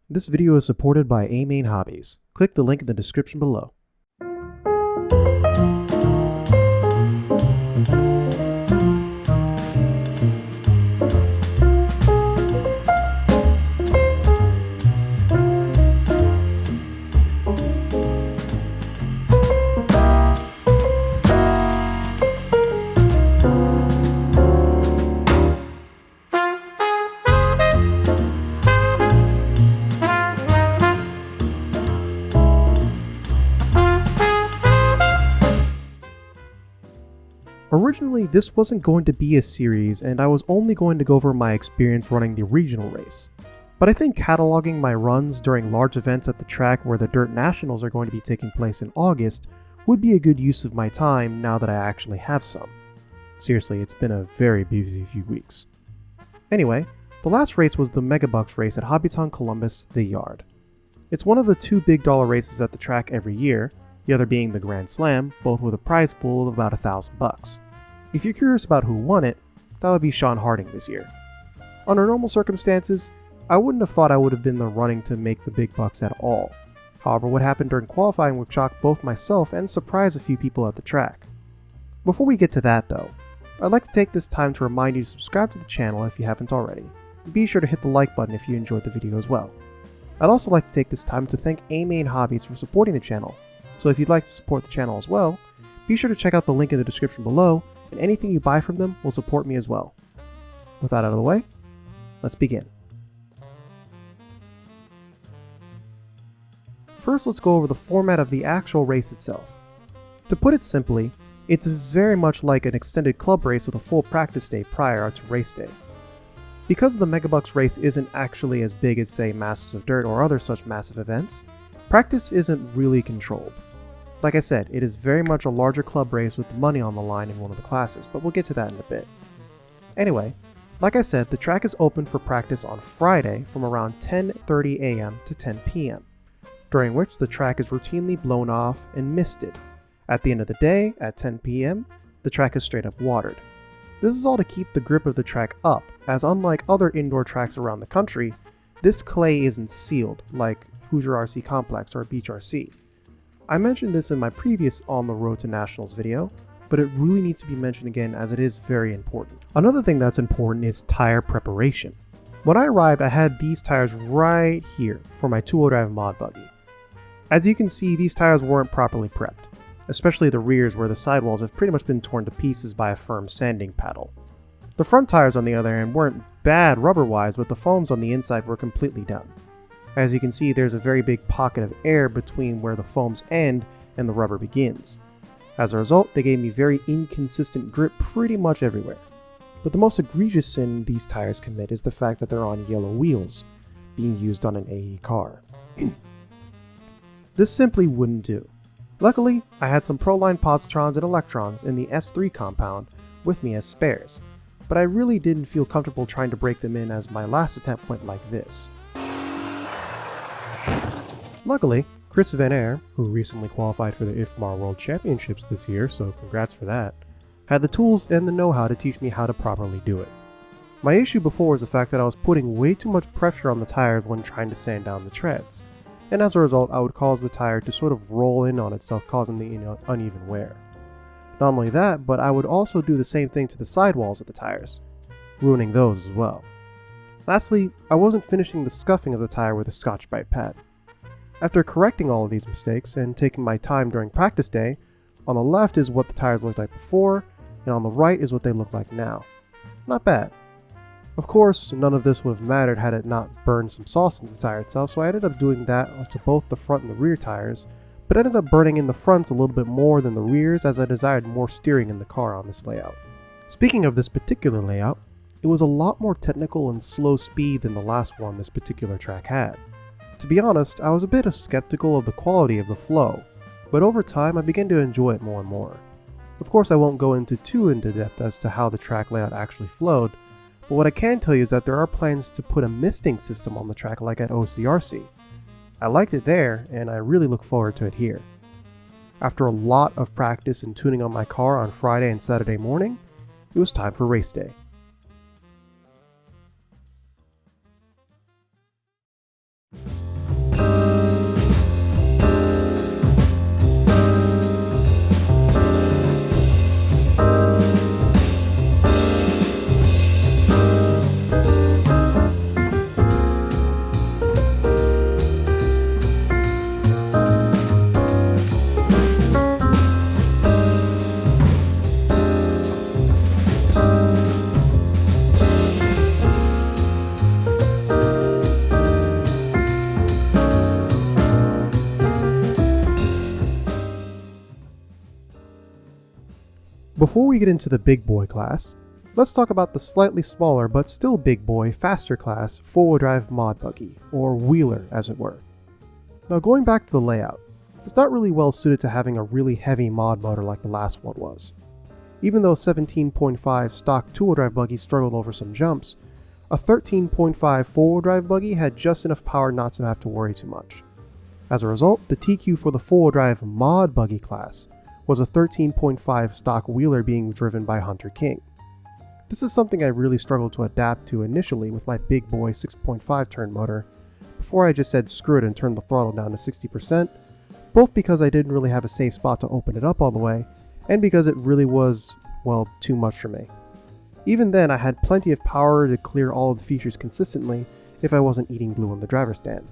This video is supported by A-Main Hobbies. Click the link in the description below. Originally, this wasn't going to be a series, and I was only going to go over my experience running the regional race. But I think cataloging my runs during large events at the track where the Dirt Nationals are going to be taking place in August would be a good use of my time now that I actually have some. Seriously, it's been a very busy few weeks. Anyway, the last race was the Megabucks race at Hobbyton Columbus, The Yard. It's one of the two big dollar races at the track every year, the other being the Grand Slam, both with a prize pool of about $1,000. If you're curious about who won it, that would be Sean Harding this year. Under normal circumstances, I wouldn't have thought I would have been in the running to make the big bucks at all. However, what happened during qualifying would shock both myself and surprise a few people at the track. Before we get to that though, I'd like to take this time to remind you to subscribe to the channel if you haven't already. Be sure to hit the like button if you enjoyed the video as well. I'd also like to take this time to thank A-Main Hobbies for supporting the channel. So if you'd like to support the channel as well, be sure to check out the link in the description below, and anything you buy from them will support me as well. With that out of the way, let's begin. First, let's go over the format of the actual race itself. To put it simply, it's very much like an extended club race with a full practice day prior to race day. Because the Megabucks race isn't actually as big as, say, Masters of Dirt or other such massive events, practice isn't really controlled. Like I said, it is very much a larger club race with money on the line in one of the classes, but we'll get to that in a bit. Anyway, like I said, the track is open for practice on Friday from around 10:30 a.m. to 10 p.m., during which the track is routinely blown off and misted. At the end of the day, at 10 p.m., the track is straight up watered. This is all to keep the grip of the track up, as unlike other indoor tracks around the country, this clay isn't sealed, like Hoosier RC Complex or Beach RC. I mentioned this in my previous On the Road to Nationals video, but it really needs to be mentioned again as it is very important. Another thing that's important is tire preparation. When I arrived, I had these tires right here for my two-wheel drive mod buggy. As you can see, these tires weren't properly prepped, especially the rears where the sidewalls have pretty much been torn to pieces by a firm sanding paddle. The front tires on the other hand weren't bad rubber-wise, but the foams on the inside were completely done. As you can see, there's a very big pocket of air between where the foams end and the rubber begins. As a result, they gave me very inconsistent grip pretty much everywhere. But the most egregious sin these tires commit is the fact that they're on yellow wheels, being used on an AE car. This simply wouldn't do. Luckily, I had some Proline positrons and electrons in the S3 compound with me as spares, but I really didn't feel comfortable trying to break them in as my last attempt went like this. Luckily, Chris Van Air, who recently qualified for the IFMAR World Championships this year, so congrats for that, had the tools and the know-how to teach me how to properly do it. My issue before was the fact that I was putting way too much pressure on the tires when trying to sand down the treads, and as a result I would cause the tire to sort of roll in on itself, causing the uneven wear. Not only that, but I would also do the same thing to the sidewalls of the tires, ruining those as well. Lastly, I wasn't finishing the scuffing of the tire with a Scotch-Brite pad. After correcting all of these mistakes and taking my time during practice day, on the left is what the tires looked like before, and on the right is what they look like now. Not bad. Of course, none of this would have mattered had it not burned some sauce into the tire itself, so I ended up doing that to both the front and the rear tires, but ended up burning in the fronts a little bit more than the rears as I desired more steering in the car on this layout. Speaking of this particular layout, it was a lot more technical and slow speed than the last one this particular track had. To be honest, I was a bit skeptical of the quality of the flow, but over time I began to enjoy it more and more. Of course, I won't go too into depth as to how the track layout actually flowed, but what I can tell you is that there are plans to put a misting system on the track like at OCRC. I liked it there, and I really look forward to it here. After a lot of practice and tuning on my car on Friday and Saturday morning, it was time for race day. Before we get into the big boy class, let's talk about the slightly smaller but still big boy, faster class 4-wheel drive mod buggy, or wheeler as it were. Now going back to the layout, it's not really well suited to having a really heavy mod motor like the last one was. Even though 17.5 stock 2-wheel drive buggy struggled over some jumps, a 13.5 4-wheel drive buggy had just enough power not to have to worry too much. As a result, the TQ for the 4-wheel drive mod buggy class was a 13.5 stock wheeler being driven by Hunter King. This is something I really struggled to adapt to initially with my big boy 6.5 turn motor, before I just said screw it and turned the throttle down to 60%, both because I didn't really have a safe spot to open it up all the way, and because it really was, well, too much for me. Even then, I had plenty of power to clear all of the features consistently if I wasn't eating glue on the driver's stand.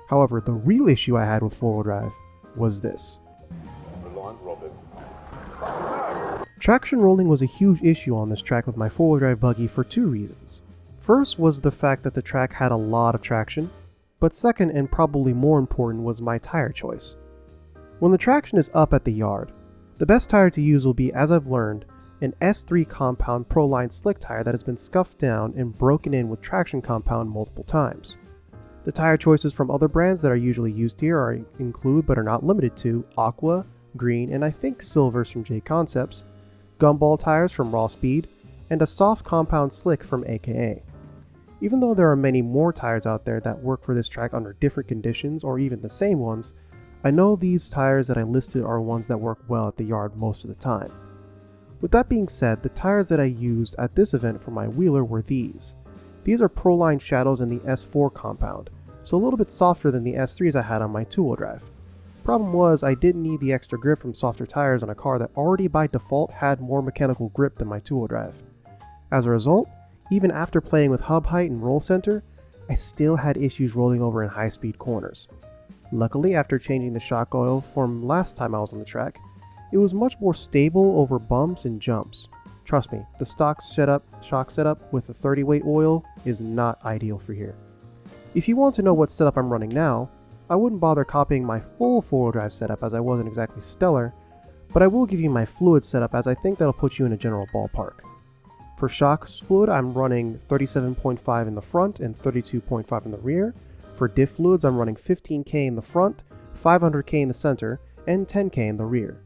However, the real issue I had with 4-wheel drive was this. Traction rolling was a huge issue on this track with my 4-wheel drive buggy for two reasons. First was the fact that the track had a lot of traction, but second and probably more important was my tire choice. When the traction is up at the yard, the best tire to use will be, as I've learned, an S3 compound Proline slick tire that has been scuffed down and broken in with traction compound multiple times. The tire choices from other brands that are usually used here include but are not limited to Aqua, Green, and I think Silvers from J Concepts, Gumball tires from Raw Speed, and a soft compound slick from AKA. Even though there are many more tires out there that work for this track under different conditions or even the same ones, I know these tires that I listed are ones that work well at the yard most of the time. With that being said, the tires that I used at this event for my wheeler were these. These are Proline Shadows in the S4 compound, so a little bit softer than the S3s I had on my 2-wheel drive. Problem was, I didn't need the extra grip from softer tires on a car that already by default had more mechanical grip than my 2-wheel drive. As a result, even after playing with hub height and roll center, I still had issues rolling over in high-speed corners. Luckily, after changing the shock oil from last time I was on the track, it was much more stable over bumps and jumps. Trust me, the stock shock setup with the 30 weight oil is not ideal for here. If you want to know what setup I'm running now, I wouldn't bother copying my full 4-wheel drive setup as I wasn't exactly stellar, but I will give you my fluid setup as I think that'll put you in a general ballpark. For shock fluid, I'm running 37.5 in the front and 32.5 in the rear. For diff fluids, I'm running 15K in the front, 500K in the center, and 10K in the rear.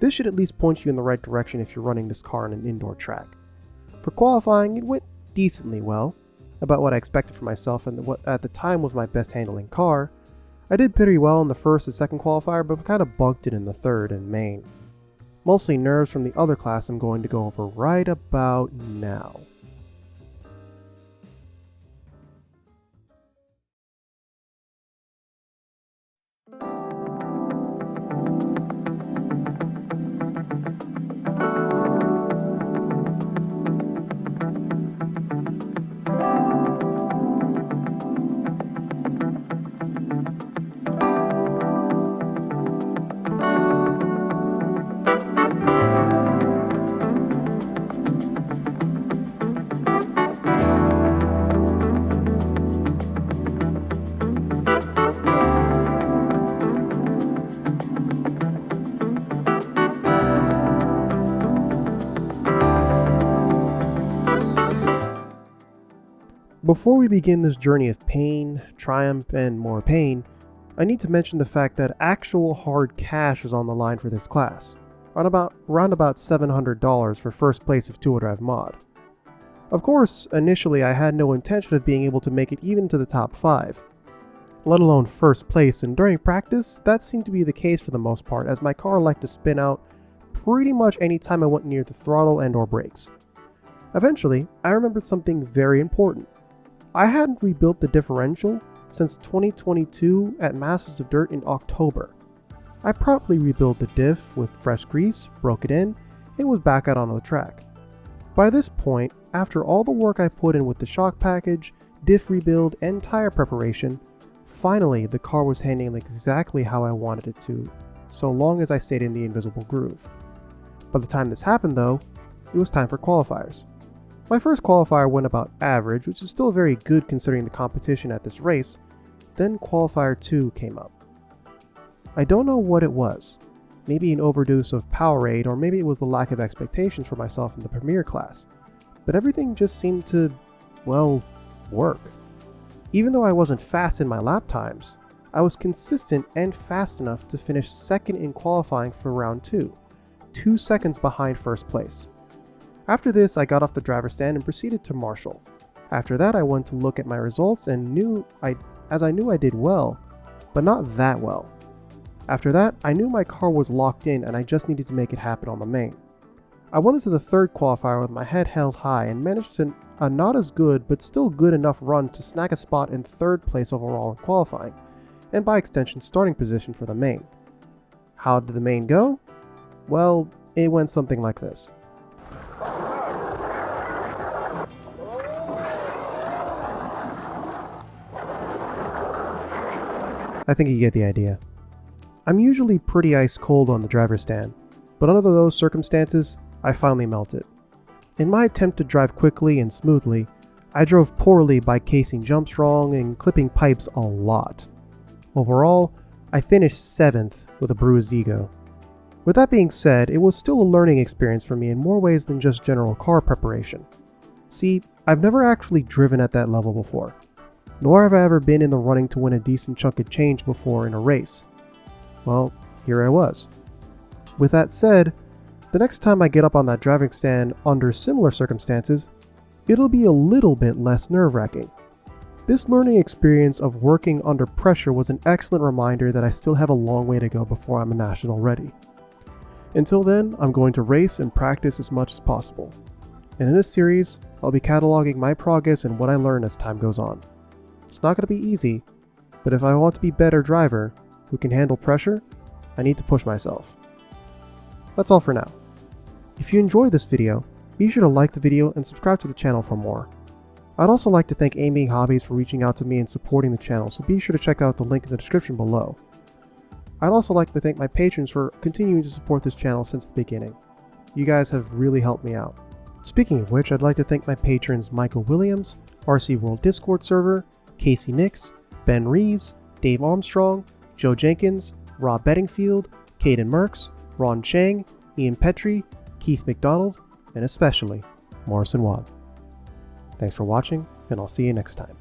This should at least point you in the right direction if you're running this car on an indoor track. For qualifying, it went decently well, about what I expected for myself and what at the time was my best handling car. I did pretty well in the first and second qualifier, but kind of bunked it in the third and main. Mostly nerves from the other class I'm going to go over right about now. Before we begin this journey of pain, triumph, and more pain, I need to mention the fact that actual hard cash was on the line for this class, around about $700 for first place of 2-wheel drive mod. Of course, initially I had no intention of being able to make it even to the top 5, let alone first place, and during practice, that seemed to be the case for the most part, as my car liked to spin out pretty much any time I went near the throttle and or brakes. Eventually, I remembered something very important. I hadn't rebuilt the differential since 2022 at Masters of Dirt in October. I promptly rebuilt the diff with fresh grease, broke it in, and was back out on the track. By this point, after all the work I put in with the shock package, diff rebuild, and tire preparation, finally the car was handling exactly how I wanted it to, so long as I stayed in the invisible groove. By the time this happened though, it was time for qualifiers. My first qualifier went about average, which is still very good considering the competition at this race. Then qualifier 2 came up. I don't know what it was. maybe an overdose of Powerade, or maybe it was the lack of expectations for myself in the Premier class. But everything just seemed to, well, work. Even though I wasn't fast in my lap times, I was consistent and fast enough to finish second in qualifying for round 2, 2 seconds behind first place. After this, I got off the driver's stand and proceeded to marshal. After that, I went to look at my results and knew I did well, but not that well. After that, I knew my car was locked in and I just needed to make it happen on the main. I went into the third qualifier with my head held high and managed a not as good but still good enough run to snag a spot in third place overall in qualifying, and by extension starting position for the main. How did the main go? Well, it went something like this. I think you get the idea. I'm usually pretty ice cold on the driver's stand, but under those circumstances, I finally melted. In my attempt to drive quickly and smoothly, I drove poorly by casing jumps wrong and clipping pipes a lot. Overall, I finished 7th with a bruised ego. With that being said, it was still a learning experience for me in more ways than just general car preparation. See, I've never actually driven at that level before, nor have I ever been in the running to win a decent chunk of change before in a race. Well, here I was. With that said, the next time I get up on that driving stand under similar circumstances, it'll be a little bit less nerve-wracking. This learning experience of working under pressure was an excellent reminder that I still have a long way to go before I'm a national ready. Until then, I'm going to race and practice as much as possible. And in this series, I'll be cataloging my progress and what I learn as time goes on. It's not going to be easy, but if I want to be a better driver who can handle pressure, I need to push myself. That's all for now. If you enjoyed this video, be sure to like the video and subscribe to the channel for more. I'd also like to thank Aiming Hobbies for reaching out to me and supporting the channel, so be sure to check out the link in the description below. I'd also like to thank my patrons for continuing to support this channel since the beginning. You guys have really helped me out. Speaking of which, I'd like to thank my patrons Michael Williams, RC World Discord server, Casey Nix, Ben Reeves, Dave Armstrong, Joe Jenkins, Rob Bedingfield, Caden Merks, Ron Chang, Ian Petrie, Keith McDonald, and especially Morrison Watt. Thanks for watching, and I'll see you next time.